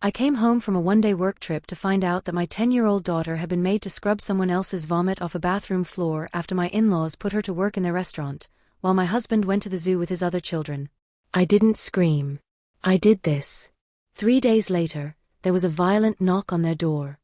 I came home from a one-day work trip to find out that my 10-year-old daughter had been made to scrub someone else's vomit off a bathroom floor after my in-laws put her to work in their restaurant, while my husband went to the zoo with his other children. I didn't scream. I did this. 3 days later, there was a violent knock on their door.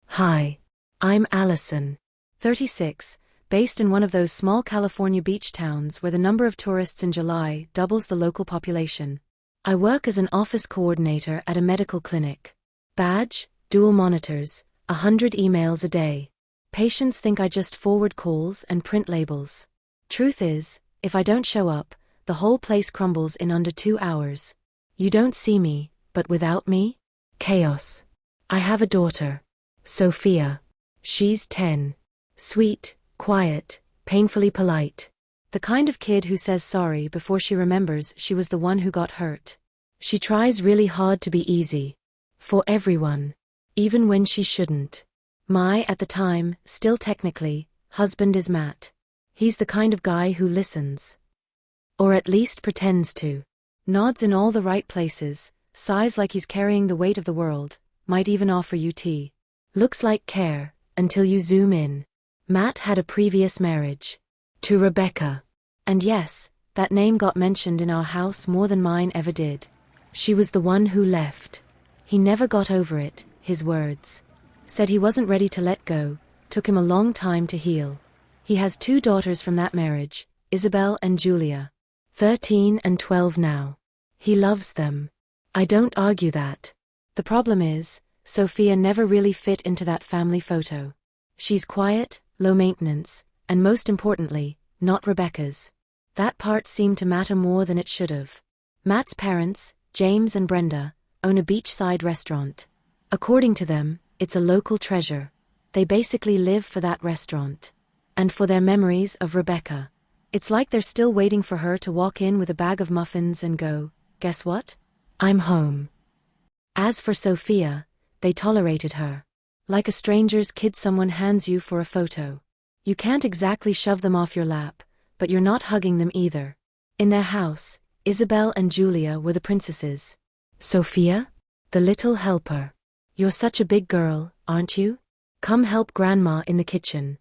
Hi. I'm Allison. 36, based in one of those small California beach towns where the number of tourists in July doubles the local population. I work as an office coordinator at a medical clinic. Badge, dual monitors, 100 emails a day. Patients think I just forward calls and print labels. Truth is, if I don't show up, the whole place crumbles in under 2 hours. You don't see me, but without me? Chaos. I have a daughter. Sophia. She's 10. Sweet, quiet, painfully polite. The kind of kid who says sorry before she remembers she was the one who got hurt. She tries really hard to be easy. For everyone. Even when she shouldn't. My, at the time, still technically, husband is Matt. He's the kind of guy who listens. Or at least pretends to. Nods in all the right places, sighs like he's carrying the weight of the world, might even offer you tea. Looks like care, until you zoom in. Matt had a previous marriage. To Rebecca. And yes, that name got mentioned in our house more than mine ever did. She was the one who left. He never got over it, his words. Said he wasn't ready to let go, took him a long time to heal. He has 2 daughters from that marriage, Isabel and Julia. 13 and 12 now. He loves them. I don't argue that. The problem is, Sophia never really fit into that family photo. She's quiet, low maintenance, and most importantly, not Rebecca's. That part seemed to matter more than it should have. Matt's parents, James and Brenda, own a beachside restaurant. According to them, it's a local treasure. They basically live for that restaurant. And for their memories of Rebecca. It's like they're still waiting for her to walk in with a bag of muffins and go, "Guess what? I'm home." As for Sophia, they tolerated her. Like a stranger's kid someone hands you for a photo. You can't exactly shove them off your lap, but you're not hugging them either. In their house, Isabel and Julia were the princesses. Sophia? The little helper. You're such a big girl, aren't you? Come help Grandma in the kitchen.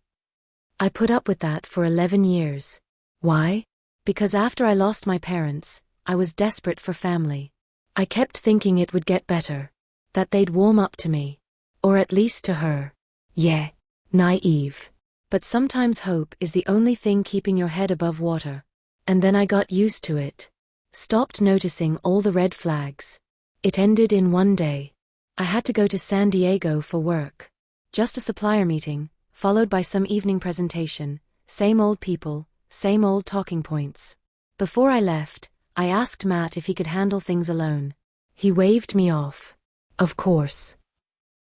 I put up with that for 11 years. Why? Because after I lost my parents, I was desperate for family. I kept thinking it would get better. That they'd warm up to me. Or at least to her. Yeah. Naive. But sometimes hope is the only thing keeping your head above water. And then I got used to it. Stopped noticing all the red flags. It ended in one day. I had to go to San Diego for work. Just a supplier meeting, followed by some evening presentation. Same old people, same old talking points. Before I left, I asked Matt if he could handle things alone. He waved me off. Of course.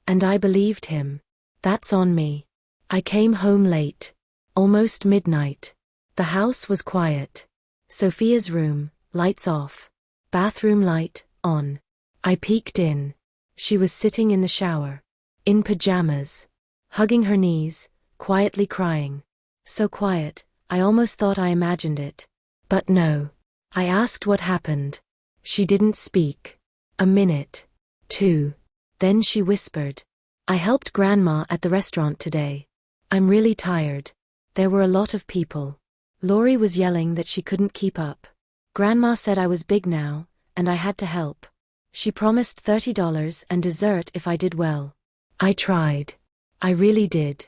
And I believed him. That's on me. I came home late. Almost midnight. The house was quiet. Sophia's room, lights off. Bathroom light, on. I peeked in. She was sitting in the shower. In pajamas. Hugging her knees, quietly crying. So quiet, I almost thought I imagined it. But no. I asked what happened. She didn't speak. A minute. 2. Then she whispered. I helped Grandma at the restaurant today. I'm really tired. There were a lot of people. Lori was yelling that she couldn't keep up. Grandma said I was big now, and I had to help. She promised $30 and dessert if I did well. I tried. I really did.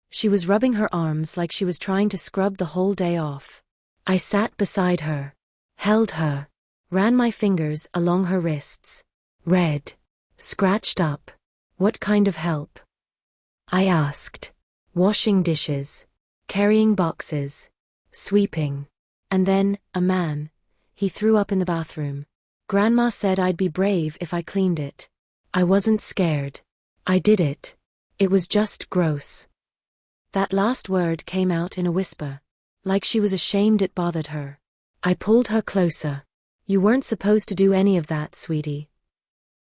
She was rubbing her arms like she was trying to scrub the whole day off. I sat beside her. Held her. Ran my fingers along her wrists. Red. Scratched up. What kind of help? I asked. Washing dishes. Carrying boxes. Sweeping. And then, a man. He threw up in the bathroom. Grandma said I'd be brave if I cleaned it. I wasn't scared. I did it. It was just gross. That last word came out in a whisper. Like she was ashamed it bothered her. I pulled her closer. You weren't supposed to do any of that, sweetie.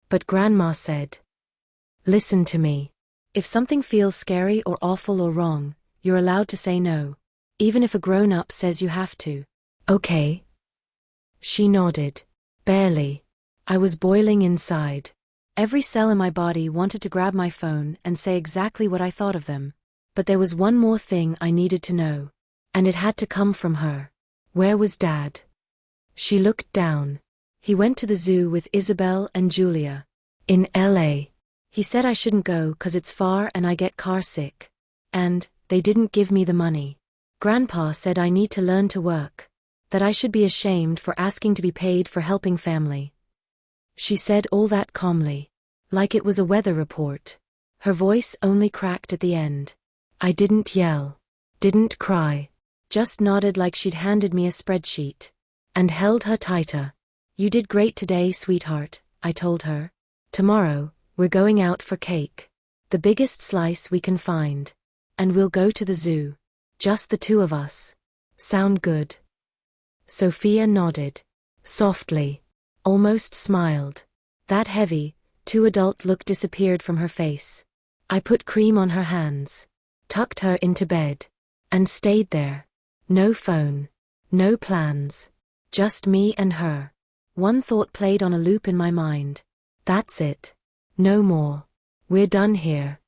But Grandma said. Listen to me. If something feels scary or awful or wrong, you're allowed to say no. Even if a grown-up says you have to. Okay. She nodded. Barely. I was boiling inside. Every cell in my body wanted to grab my phone and say exactly what I thought of them. But there was one more thing I needed to know. And it had to come from her. Where was Dad? She looked down. He went to the zoo with Isabel and Julia. In LA. He said I shouldn't go 'cause it's far and I get car sick. And they didn't give me the money. Grandpa said I need to learn to work. That I should be ashamed for asking to be paid for helping family. She said all that calmly. Like it was a weather report. Her voice only cracked at the end. I didn't yell. Didn't cry. Just nodded like she'd handed me a spreadsheet. And held her tighter. You did great today, sweetheart, I told her. Tomorrow, we're going out for cake. The biggest slice we can find. And we'll go to the zoo. Just the two of us. Sound good? Sophia nodded. Softly. Almost smiled. That heavy, too adult look disappeared from her face. I put cream on her hands. Tucked her into bed. And stayed there. No phone. No plans. Just me and her. One thought played on a loop in my mind. That's it. No more. We're done here.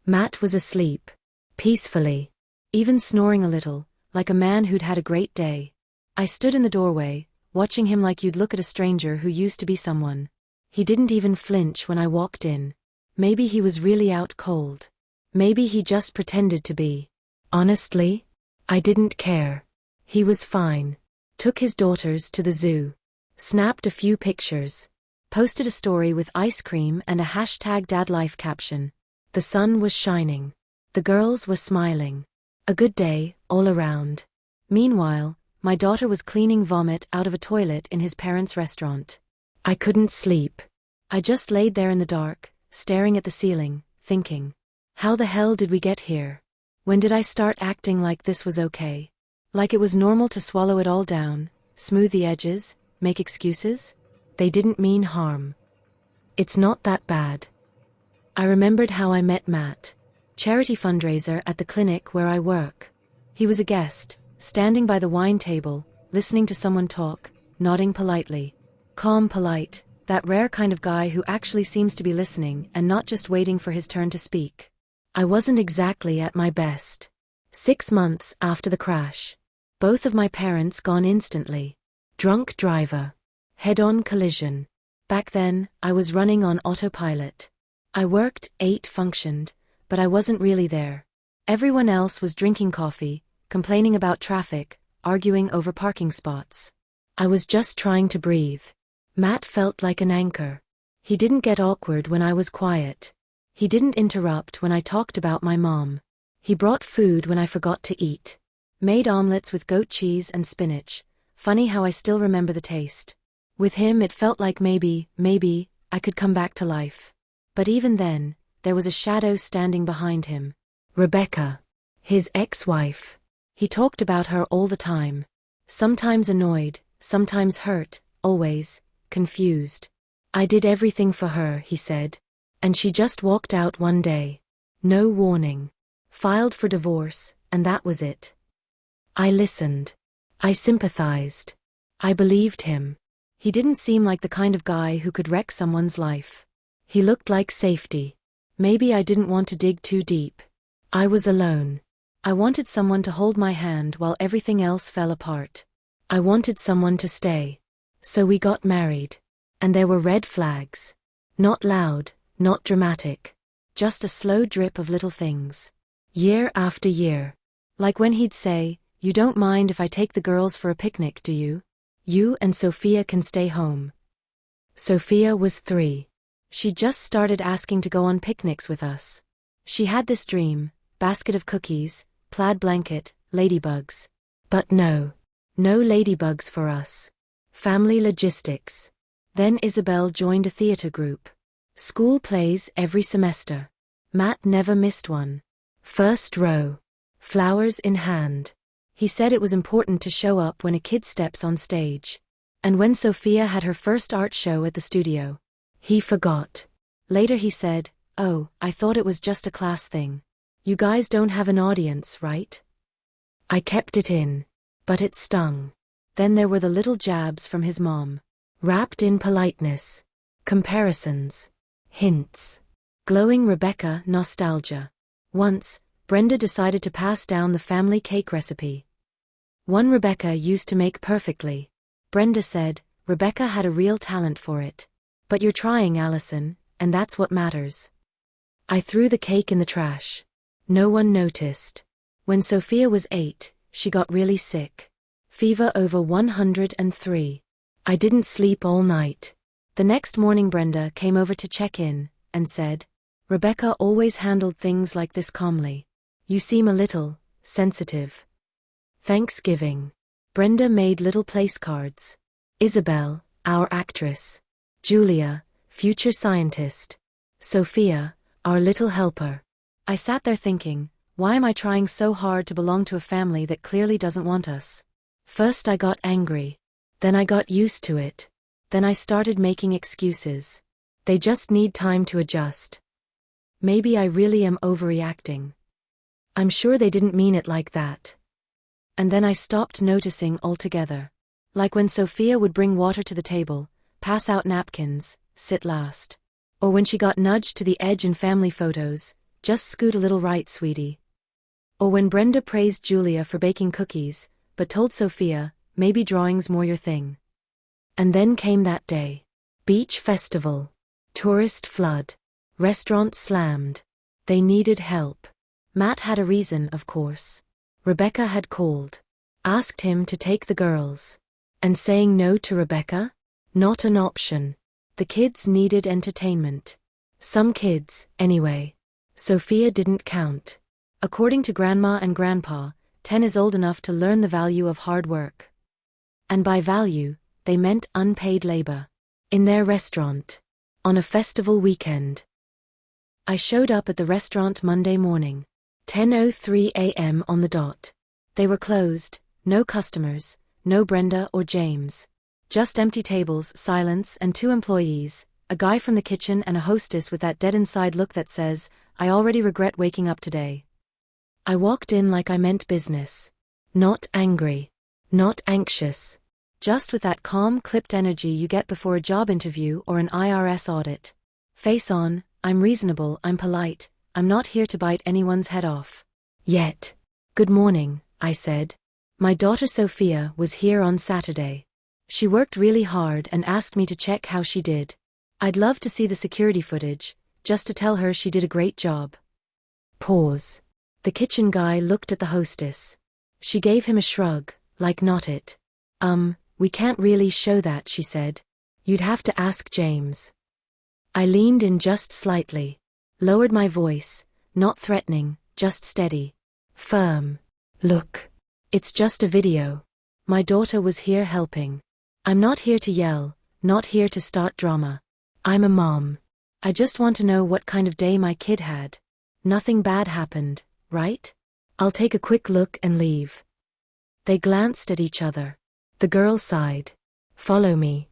Matt was asleep. Peacefully. Even snoring a little, like a man who'd had a great day. I stood in the doorway, watching him like you'd look at a stranger who used to be someone. He didn't even flinch when I walked in. Maybe he was really out cold. Maybe he just pretended to be. Honestly, I didn't care. He was fine. Took his daughters to the zoo. Snapped a few pictures. Posted a story with ice cream and a #dadlife caption. The sun was shining. The girls were smiling. A good day, all around. Meanwhile, my daughter was cleaning vomit out of a toilet in his parents' restaurant. I couldn't sleep. I just laid there in the dark, staring at the ceiling, thinking. How the hell did we get here? When did I start acting like this was okay? Like it was normal to swallow it all down, smooth the edges, make excuses? They didn't mean harm. It's not that bad. I remembered how I met Matt. Charity fundraiser at the clinic where I work. He was a guest, standing by the wine table, listening to someone talk, nodding politely. Calm, polite, that rare kind of guy who actually seems to be listening and not just waiting for his turn to speak. I wasn't exactly at my best. 6 months after the crash. Both of my parents gone instantly. Drunk driver. Head-on collision. Back then, I was running on autopilot. I worked, ate, functioned, but I wasn't really there. Everyone else was drinking coffee, complaining about traffic, arguing over parking spots. I was just trying to breathe. Matt felt like an anchor. He didn't get awkward when I was quiet. He didn't interrupt when I talked about my mom. He brought food when I forgot to eat. Made omelets with goat cheese and spinach. Funny how I still remember the taste. With him it felt like maybe, I could come back to life. But even then, there was a shadow standing behind him. Rebecca. His ex-wife. He talked about her all the time. Sometimes annoyed, sometimes hurt, always confused. I did everything for her, he said. And she just walked out one day. No warning. Filed for divorce, and that was it. I listened. I sympathized. I believed him. He didn't seem like the kind of guy who could wreck someone's life. He looked like safety. Maybe I didn't want to dig too deep. I was alone. I wanted someone to hold my hand while everything else fell apart. I wanted someone to stay. So we got married. And there were red flags. Not loud, not dramatic. Just a slow drip of little things. Year after year. Like when he'd say, "You don't mind if I take the girls for a picnic, do you? You and Sophia can stay home." Sophia was 3. She just started asking to go on picnics with us. She had this dream, basket of cookies, plaid blanket, ladybugs. But no ladybugs for us. Family logistics. Then Isabel joined a theater group. School plays every semester. Matt never missed one. First row. Flowers in hand. He said it was important to show up when a kid steps on stage. And when Sophia had her first art show at the studio. He forgot. Later he said, "Oh, I thought it was just a class thing. You guys don't have an audience, right?" I kept it in. But it stung. Then there were the little jabs from his mom. Wrapped in politeness. Comparisons. Hints. Glowing Rebecca nostalgia. Once, Brenda decided to pass down the family cake recipe. One Rebecca used to make perfectly. Brenda said, Rebecca had a real talent for it. But you're trying, Allison, and that's what matters. I threw the cake in the trash. No one noticed. When Sophia was 8, she got really sick. Fever over 103. I didn't sleep all night. The next morning Brenda came over to check in, and said, Rebecca always handled things like this calmly. You seem a little sensitive. Thanksgiving. Brenda made little place cards. Isabel, our actress. Julia, future scientist. Sophia, our little helper. I sat there thinking, why am I trying so hard to belong to a family that clearly doesn't want us? First I got angry. Then I got used to it. Then I started making excuses. They just need time to adjust. Maybe I really am overreacting. I'm sure they didn't mean it like that. And then I stopped noticing altogether. Like when Sophia would bring water to the table, pass out napkins, sit last. Or when she got nudged to the edge in family photos, just scoot a little right, sweetie. Or when Brenda praised Julia for baking cookies, but told Sophia, maybe drawing's more your thing. And then came that day. Beach festival. Tourist flood. Restaurant slammed. They needed help. Matt had a reason, of course. Rebecca had called. Asked him to take the girls. And saying no to Rebecca? Not an option. The kids needed entertainment. Some kids, anyway. Sophia didn't count. According to Grandma and Grandpa, 10 is old enough to learn the value of hard work. And by value, they meant unpaid labor. In their restaurant. On a festival weekend. I showed up at the restaurant Monday morning. 10:03 a.m. on the dot. They were closed, no customers, no Brenda or James. Just empty tables, silence, and 2 employees, a guy from the kitchen and a hostess with that dead-inside look that says, I already regret waking up today. I walked in like I meant business. Not angry. Not anxious. Just with that calm, clipped energy you get before a job interview or an IRS audit. Face on, I'm reasonable, I'm polite, I'm not here to bite anyone's head off. Yet. Good morning, I said. My daughter Sophia was here on Saturday. She worked really hard and asked me to check how she did. I'd love to see the security footage, just to tell her she did a great job. Pause. The kitchen guy looked at the hostess. She gave him a shrug, like not it. We can't really show that, she said. You'd have to ask James. I leaned in just slightly. Lowered my voice, not threatening, just steady. Firm. Look. It's just a video. My daughter was here helping. I'm not here to yell, not here to start drama. I'm a mom. I just want to know what kind of day my kid had. Nothing bad happened, right? I'll take a quick look and leave. They glanced at each other. The girl sighed. Follow me.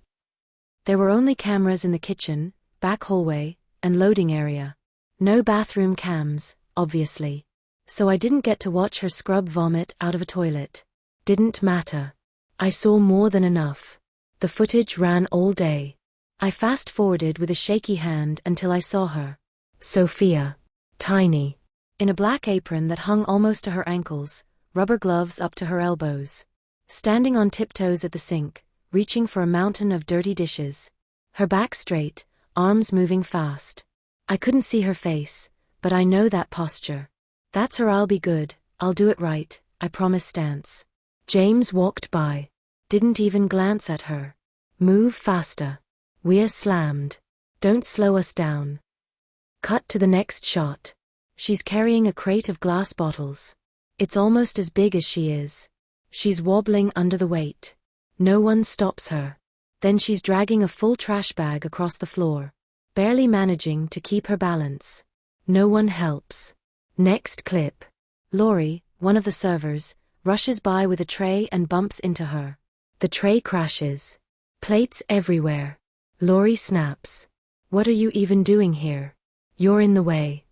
There were only cameras in the kitchen, back hallway, and loading area. No bathroom cams, obviously. So I didn't get to watch her scrub vomit out of a toilet. Didn't matter. I saw more than enough. The footage ran all day. I fast-forwarded with a shaky hand until I saw her. Sophia. Tiny. In a black apron that hung almost to her ankles, rubber gloves up to her elbows. Standing on tiptoes at the sink, reaching for a mountain of dirty dishes. Her back straight, arms moving fast. I couldn't see her face, but I know that posture. That's her I'll be good, I'll do it right, I promise stance. James walked by. Didn't even glance at her. Move faster. We're slammed. Don't slow us down. Cut to the next shot. She's carrying a crate of glass bottles. It's almost as big as she is. She's wobbling under the weight. No one stops her. Then she's dragging a full trash bag across the floor. Barely managing to keep her balance. No one helps. Next clip. Laurie, one of the servers, rushes by with a tray and bumps into her. The tray crashes. Plates everywhere. Laurie snaps. What are you even doing here? You're in the way.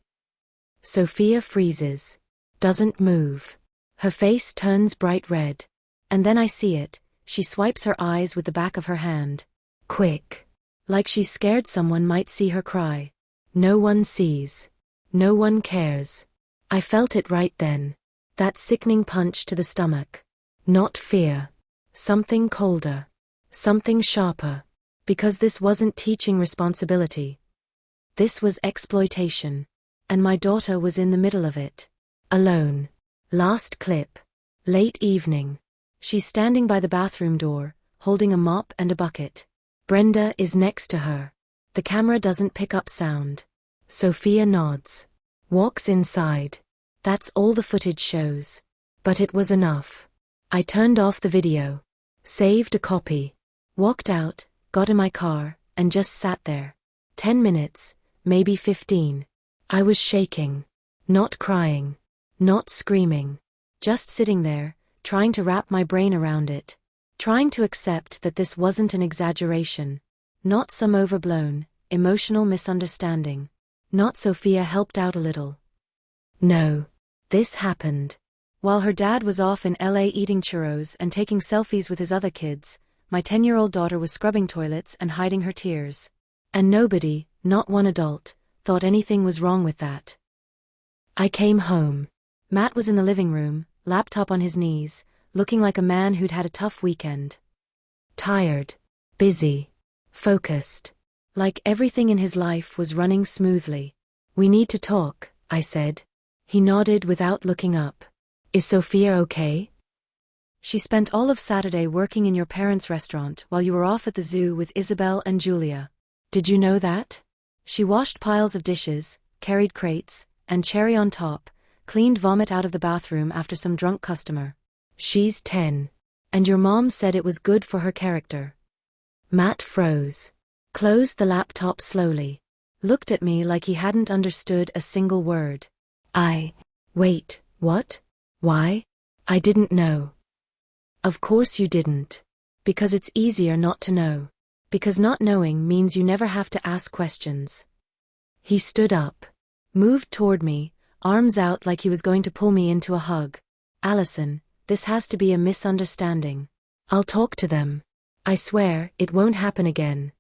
Sophia freezes. Doesn't move. Her face turns bright red. And then I see it. She swipes her eyes with the back of her hand. Quick. Like she's scared someone might see her cry. No one sees. No one cares. I felt it right then. That sickening punch to the stomach. Not fear. Something colder. Something sharper. Because this wasn't teaching responsibility. This was exploitation. And my daughter was in the middle of it. Alone. Last clip. Late evening. She's standing by the bathroom door, holding a mop and a bucket. Brenda is next to her. The camera doesn't pick up sound. Sophia nods. Walks inside. That's all the footage shows. But it was enough. I turned off the video. Saved a copy. Walked out, got in my car, and just sat there. 10 minutes, maybe 15. I was shaking. Not crying. Not screaming. Just sitting there, trying to wrap my brain around it. Trying to accept that this wasn't an exaggeration. Not some overblown, emotional misunderstanding. Not Sophia helped out a little. No. This happened. While her dad was off in LA eating churros and taking selfies with his other kids, my 10-year-old daughter was scrubbing toilets and hiding her tears. And nobody, not one adult, thought anything was wrong with that. I came home. Matt was in the living room, laptop on his knees, looking like a man who'd had a tough weekend. Tired. Busy. Focused. Like everything in his life was running smoothly. We need to talk, I said. He nodded without looking up. Is Sophia okay? She spent all of Saturday working in your parents' restaurant while you were off at the zoo with Isabel and Julia. Did you know that? She washed piles of dishes, carried crates, and cherry on top, cleaned vomit out of the bathroom after some drunk customer. She's 10. And your mom said it was good for her character. Matt froze. Closed the laptop slowly. Looked at me like he hadn't understood a single word. Wait, what? Why? I didn't know. Of course you didn't. Because it's easier not to know. Because not knowing means you never have to ask questions. He stood up. Moved toward me, arms out like he was going to pull me into a hug. Allison, this has to be a misunderstanding. I'll talk to them. I swear, it won't happen again.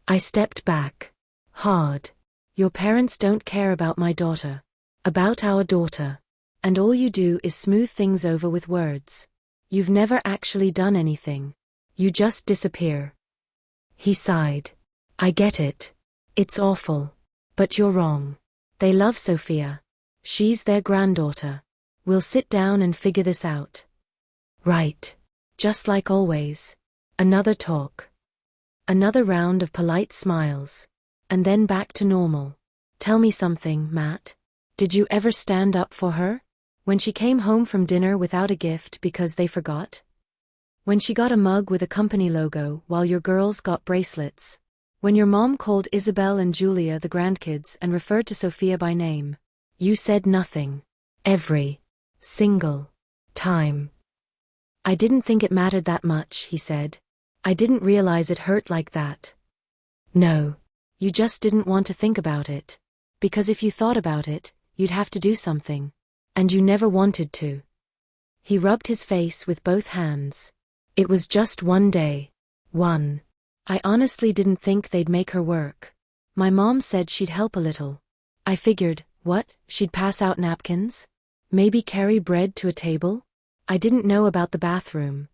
I stepped back. Hard. Your parents don't care about my daughter. About our daughter. And all you do is smooth things over with words. You've never actually done anything. You just disappear. He sighed. I get it. It's awful. But you're wrong. They love Sophia. She's their granddaughter. We'll sit down and figure this out. Right. Just like always. Another talk. Another round of polite smiles. And then back to normal. Tell me something, Matt. Did you ever stand up for her? When she came home from dinner without a gift because they forgot? When she got a mug with a company logo while your girls got bracelets? When your mom called Isabel and Julia the grandkids and referred to Sophia by name? You said nothing. Every single time. I didn't think it mattered that much, he said. I didn't realize it hurt like that. No. You just didn't want to think about it. Because if you thought about it, you'd have to do something. And you never wanted to. He rubbed his face with both hands. It was just one day. One. I honestly didn't think they'd make her work. My mom said she'd help a little. I figured, what, she'd pass out napkins? Maybe carry bread to a table? I didn't know about the bathroom.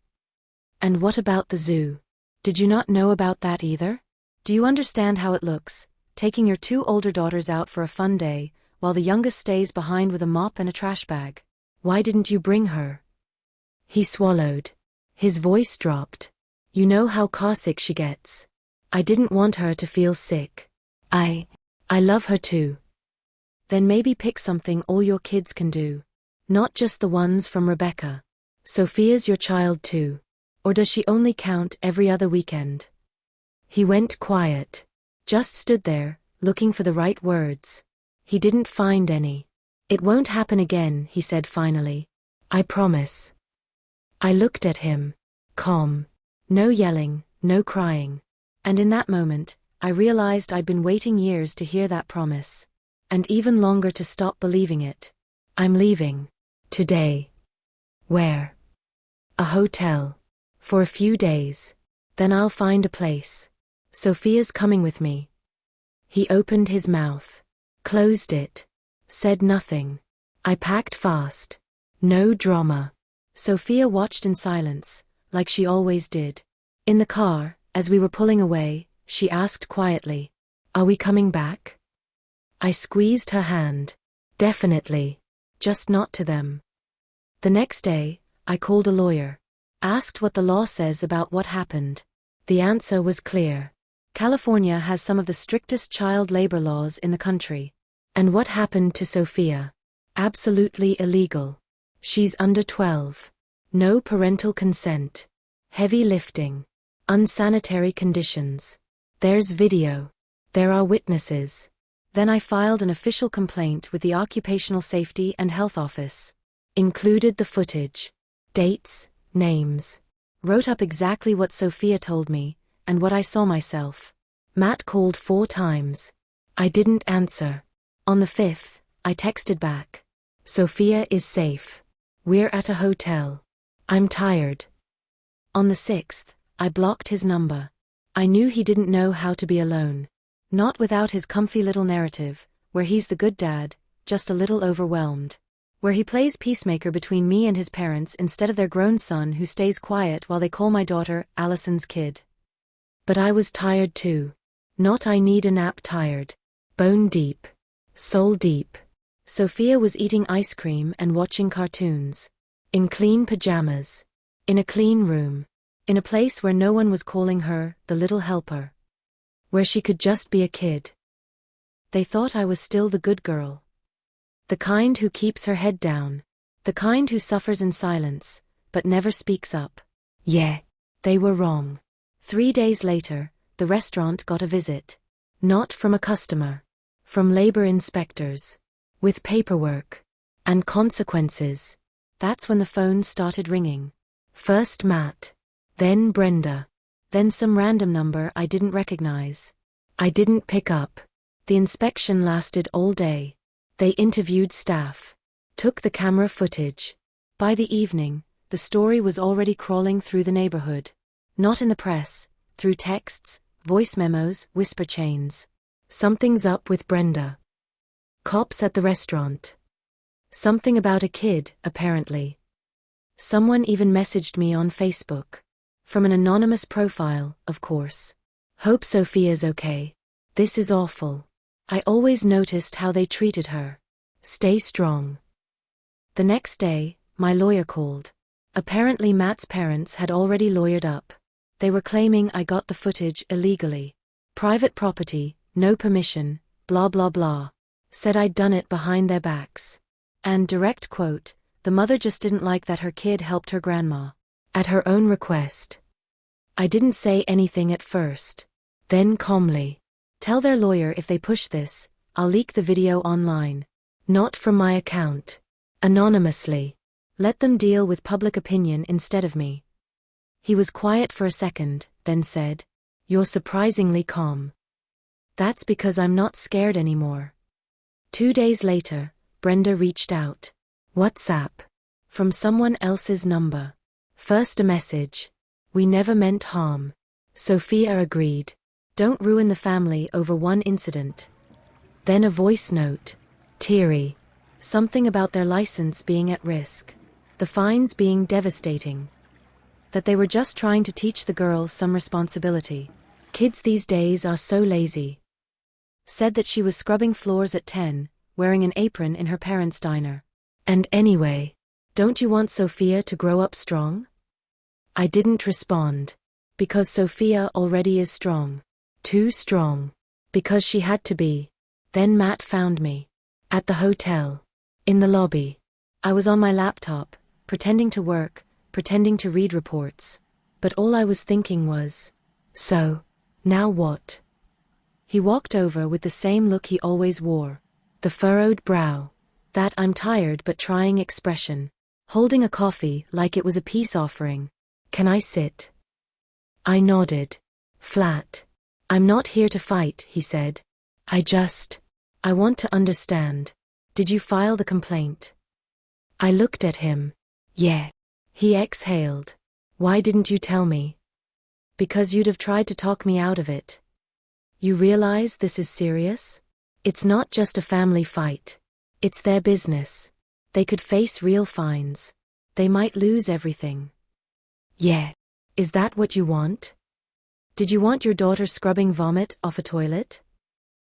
And what about the zoo? Did you not know about that either? Do you understand how it looks, taking your two older daughters out for a fun day, while the youngest stays behind with a mop and a trash bag? Why didn't you bring her? He swallowed. His voice dropped. You know how carsick she gets. I didn't want her to feel sick. I love her too. Then maybe pick something all your kids can do. Not just the ones from Rebecca. Sophia's your child too. Or does she only count every other weekend? He went quiet. Just stood there, looking for the right words. He didn't find any. It won't happen again, he said finally. I promise. I looked at him. Calm. No yelling, no crying. And in that moment, I realized I'd been waiting years to hear that promise. And even longer to stop believing it. I'm leaving. Today. Where? A hotel. For a few days. Then I'll find a place. Sophia's coming with me. He opened his mouth, closed it, said nothing. I packed fast. No drama. Sophia watched in silence, like she always did. In the car, as we were pulling away, she asked quietly, "Are we coming back?" I squeezed her hand. Definitely. Just not to them. The next day, I called a lawyer. Asked what the law says about what happened. The answer was clear. California has some of the strictest child labor laws in the country. And what happened to Sophia? Absolutely illegal. She's under 12. No parental consent. Heavy lifting. Unsanitary conditions. There's video. There are witnesses. Then I filed an official complaint with the Occupational Safety and Health Office. Included the footage. Dates, names. Wrote up exactly what Sophia told me, and what I saw myself. Matt called 4 times. I didn't answer. On the 5th, I texted back. Sophia is safe. We're at a hotel. I'm tired. On the 6th, I blocked his number. I knew he didn't know how to be alone. Not without his comfy little narrative, where he's the good dad, just a little overwhelmed. Where he plays peacemaker between me and his parents instead of their grown son who stays quiet while they call my daughter Allison's kid. But I was tired too. Not I need a nap tired. Bone deep. Soul deep. Sophia was eating ice cream and watching cartoons. In clean pajamas. In a clean room. In a place where no one was calling her the little helper. Where she could just be a kid. They thought I was still the good girl. The kind who keeps her head down. The kind who suffers in silence, but never speaks up. Yeah, they were wrong. 3 days later, the restaurant got a visit. Not from a customer. From labor inspectors. With paperwork. And consequences. That's when the phone started ringing. First Matt. Then Brenda. Then some random number I didn't recognize. I didn't pick up. The inspection lasted all day. They interviewed staff. Took the camera footage. By the evening, the story was already crawling through the neighborhood. Not in the press, through texts, voice memos, whisper chains. Something's up with Brenda. Cops at the restaurant. Something about a kid, apparently. Someone even messaged me on Facebook. From an anonymous profile, of course. Hope Sophia's okay. This is awful. I always noticed how they treated her. Stay strong. The next day, my lawyer called. Apparently Matt's parents had already lawyered up. They were claiming I got the footage illegally. Private property, no permission, blah blah blah. Said I'd done it behind their backs. And direct quote, the mother just didn't like that her kid helped her grandma. At her own request. I didn't say anything at first. Then calmly. Tell their lawyer if they push this, I'll leak the video online. Not from my account. Anonymously. Let them deal with public opinion instead of me. He was quiet for a second, then said, "You're surprisingly calm." That's because I'm not scared anymore. 2 days later, Brenda reached out. WhatsApp. From someone else's number. First a message. "We never meant harm." Sophia agreed. "Don't ruin the family over one incident." Then a voice note. Teary. Something about their license being at risk. The fines being devastating. That they were just trying to teach the girls some responsibility. Kids these days are so lazy. Said that she was scrubbing floors at 10, wearing an apron in her parents' diner. And anyway, don't you want Sophia to grow up strong? I didn't respond. Because Sophia already is strong. Too strong. Because she had to be. Then Matt found me. At the hotel. In the lobby. I was on my laptop, pretending to work, pretending to read reports. But all I was thinking was, so, now what? He walked over with the same look he always wore. The furrowed brow. That I'm tired but trying expression. Holding a coffee like it was a peace offering. "Can I sit?" I nodded. Flat. "I'm not here to fight," he said. I want to understand. Did you file the complaint?" I looked at him. "Yeah." He exhaled. "Why didn't you tell me?" Because you'd have tried to talk me out of it. You realize this is serious? It's not just a family fight. It's their business. They could face real fines. They might lose everything. Yeah. Is that what you want? Did you want your daughter scrubbing vomit off a toilet?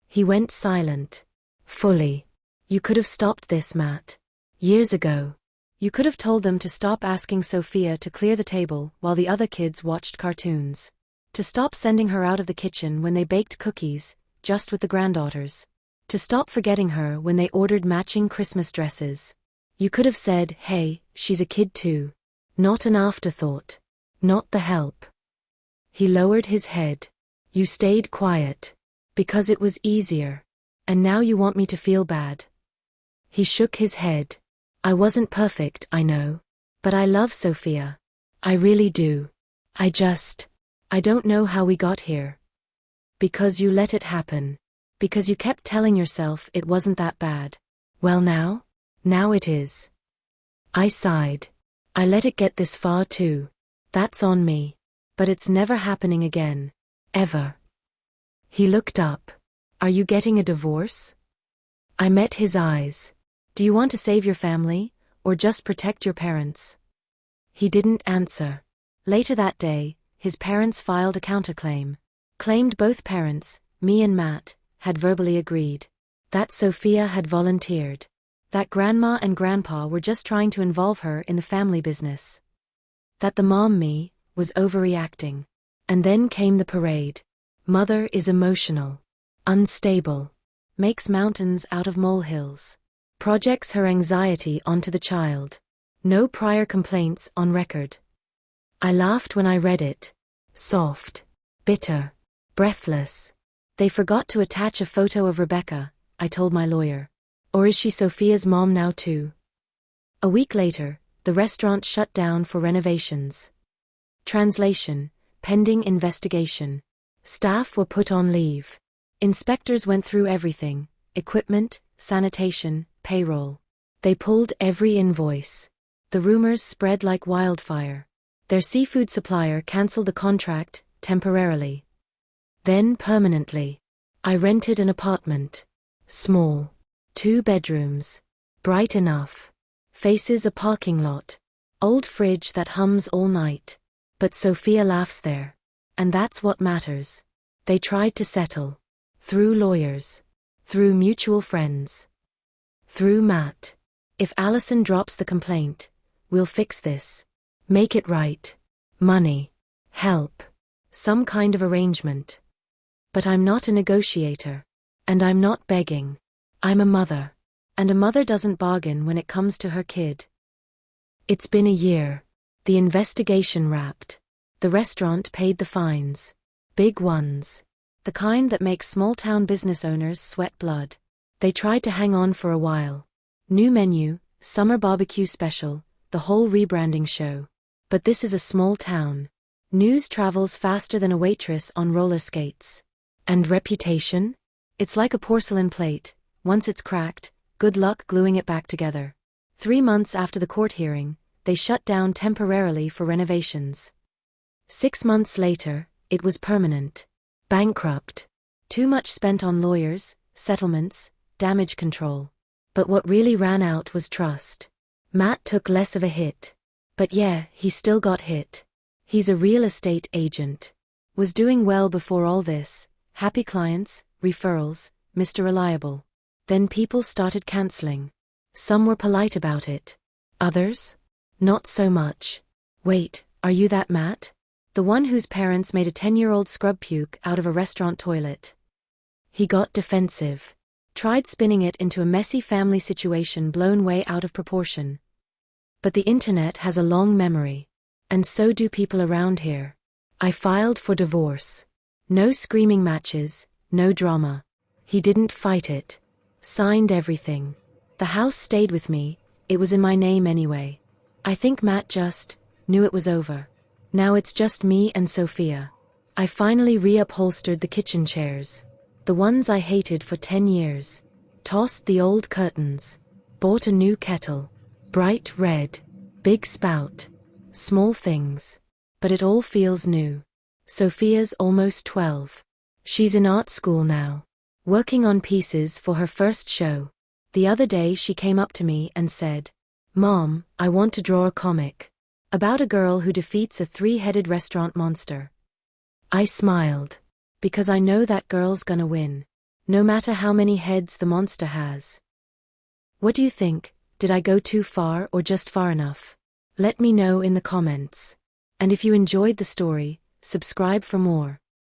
He went silent. Fully. You could have stopped this, Matt. Years ago. You could have told them to stop asking Sophia to clear the table while the other kids watched cartoons. To stop sending her out of the kitchen when they baked cookies, just with the granddaughters. To stop forgetting her when they ordered matching Christmas dresses. You could have said, hey, she's a kid too. Not an afterthought. Not the help. He lowered his head. You stayed quiet. Because it was easier. And now you want me to feel bad. He shook his head. I wasn't perfect, I know. But I love Sophia. I really do. I don't know how we got here. Because you let it happen. Because you kept telling yourself it wasn't that bad. Well now? Now it is. I sighed. I let it get this far too. That's on me. But it's never happening again. Ever. He looked up. Are you getting a divorce? I met his eyes. Do you want to save your family, or just protect your parents? He didn't answer. Later that day, his parents filed a counterclaim. Claimed both parents, me and Matt, had verbally agreed. That Sophia had volunteered. That Grandma and Grandpa were just trying to involve her in the family business. That the mom, me, was overreacting. And then came the parade. Mother is emotional. Unstable. Makes mountains out of molehills. Projects her anxiety onto the child. No prior complaints on record. I laughed when I read it. Soft. Bitter. Breathless. They forgot to attach a photo of Rebecca, I told my lawyer. Or is she Sophia's mom now too? A week later, the restaurant shut down for renovations. Translation, pending investigation. Staff were put on leave. Inspectors went through everything, equipment, sanitation, payroll. They pulled every invoice. The rumors spread like wildfire. Their seafood supplier canceled the contract, temporarily. Then permanently. I rented an apartment. Small. 2 bedrooms. Bright enough. Faces a parking lot. Old fridge that hums all night. But Sophia laughs there. And that's what matters. They tried to settle. Through lawyers. Through mutual friends. Through Matt. If Allison drops the complaint, we'll fix this. Make it right. Money. Help. Some kind of arrangement. But I'm not a negotiator. And I'm not begging. I'm a mother. And a mother doesn't bargain when it comes to her kid. It's been a year. The investigation wrapped. The restaurant paid the fines. Big ones. The kind that makes small-town business owners sweat blood. They tried to hang on for a while. New menu, summer barbecue special, the whole rebranding show. But this is a small town. News travels faster than a waitress on roller skates. And reputation? It's like a porcelain plate. Once it's cracked, good luck gluing it back together. 3 months after the court hearing, they shut down temporarily for renovations. 6 months later, it was permanent. Bankrupt. Too much spent on lawyers, settlements, damage control. But what really ran out was trust. Matt took less of a hit. But yeah, he still got hit. He's a real estate agent. Was doing well before all this. Happy clients, referrals, Mr. Reliable. Then people started canceling. Some were polite about it. Others? Not so much. Wait, are you that Matt? The one whose parents made a 10-year-old scrub puke out of a restaurant toilet. He got defensive. Tried spinning it into a messy family situation blown way out of proportion. But the internet has a long memory. And so do people around here. I filed for divorce. No screaming matches, no drama. He didn't fight it. Signed everything. The house stayed with me, it was in my name anyway. I think Matt just knew it was over. Now it's just me and Sophia. I finally reupholstered the kitchen chairs. The ones I hated for 10 years. Tossed the old curtains. Bought a new kettle. Bright red. Big spout. Small things. But it all feels new. Sophia's almost 12. She's in art school now, working on pieces for her first show. The other day she came up to me and said, "Mom, I want to draw a comic about a girl who defeats a three-headed restaurant monster." I smiled, because I know that girl's gonna win, no matter how many heads the monster has. What do you think? Did I go too far or just far enough? Let me know in the comments. And if you enjoyed the story, subscribe for more.